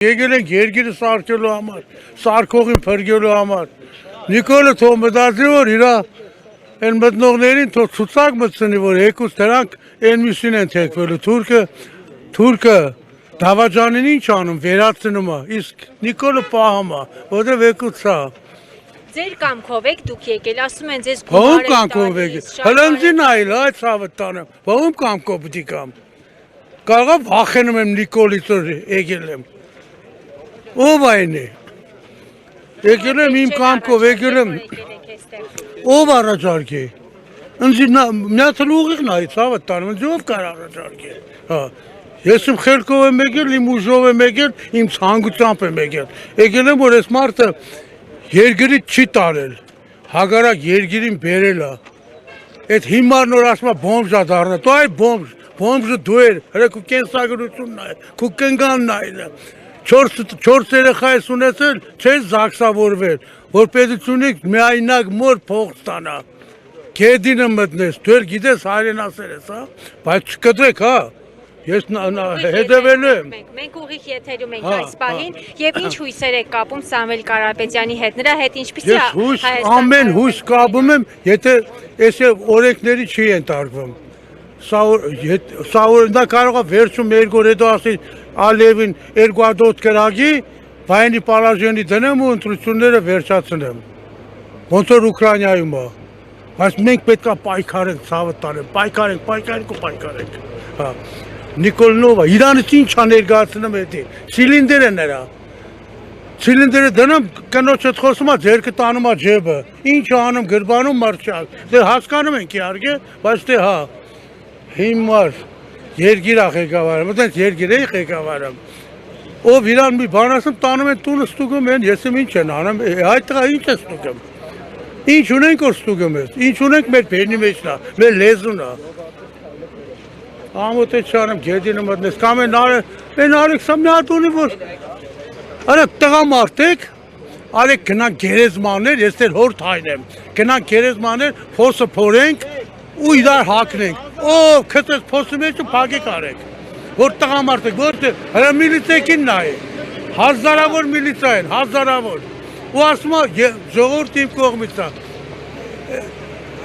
Եկել ենք երկիրը սարքելու համար, սարքողին փրկելու համար։ Նիկոլը թող մտածի, որ իրա այն մտնողներին թող ցուցակ մտցնի, որ եկուց դրանք այն մյուսին են թեքվելու։ Թուրքը Դավաճանին ինչ անում, վերացնում է, իսկ Նիկոլը պահում է, որտեղ եկուց է։ Ձեր կամքով եք դուք եկել, ասում են ձեզ Ո՞մ կամքով եկել։ Հլնձի նայել, այդ ցավը տանեմ։ Ո՞մ կամքով պիտի կամ։ Կարողա վախենում եմ Նիկոլից որ եկել եմ։ Ով այն է։ Եկել եմ իմ կամքով, եկել եմ։ Ով առաջարկի։ Ինձ միացել ուղիղ նայ, ցավը տանեմ, ինձ ով կար առաջարկի։ Հա։ Ես իմ խելքով եմ եկել, իմ ուժով եմ եկել, իմ ցանկությամբ եմ եկել։ Եկել եմ որ այս մարդը երկրից չի տարել, հագարակ երկիրին բերել է։ Այդ հիմարն որ ասում է բոմժ է դառնա, դու այ բոմժը դու էր, հələ քո կենսագրությունն է, քո կնգանն է։ 4 երեխա ես ունեցել, չես զաքսավորվել, որ պետությունից միայնակ մոր փող ստանա։ Գեդինը մտնես, դու գիտես հայրենասեր ես, հա, բայց չկտրեք, հա։ Ես հետևել եմ։ Մենք ուղիղ եթերում ենք այս պահին եւ ինչ հույսեր եք կապում Սամվել Կարապետյանի հետ, նրա հետ ինչպիսի է Հայաստան։ Ես ամեն հույս կապում եմ, եթե այս օրենքների չի ենթարկվում։ Սա օրենքն կարող է վերջում երկու օր հետո ասի Ալիևին 2 հատ կրագի, վայնի պալաժյանի դնեմ ու ընտրությունները վերջացնեմ։ Ոնց որ Ուկրաինայում է։ Բայց մենք պետք է պայքարենք, ցավը տանեմ, պայքարենք։ Հա։ Նիկոլնովա, Իրանից ինչ է ներկայացնում էդի, ցիլինդր է նրա, ցիլինդրը դնում կնոջդ խոսում է, ձերքը տանում է ջեբը, ինչ անում, գրբանում մարչակ, դե հասկանում ենք իհարկե, բայց դե հա, հիմար, երգիր է ղեկավարը, մտենց երգիր էի ղեկավարը, ով իրան մի բան ասում, տանում են տունը ստուգում են, ես ինչ են անում, այդ տղա ինչ է ստուգում, ինչ ունենք որ ստուգում ես, ինչ ունենք մեր բերնի մեջն է, մեր լեզուն է, Ամոթ է չանեմ գեդինը մտնես, կամ են արեք սա մի հատ ունի, որ արեք տղամարդեք, արեք գնանք գերեզմաններ, ես դեր հորդ հայն եմ, գնանք գերեզմաններ, փոսը փորենք ու իրար հակնենք, ով քծես փոսի մեջ ու փակեք արեք, որ տղամարդեք, որտեղ հրա միլիցեքին նայ, հազարավոր միլիցա են, հազարավոր, ու ասում է ժողովուրդ իմ կողմից է,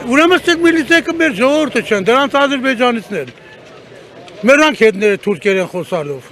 ուրեմն ստեք միլիցեքը մեր ժողովուրդը չեն, դրանց Ադրբեջանիցն են, Մերանք հետները թուրքեր են խոսալով,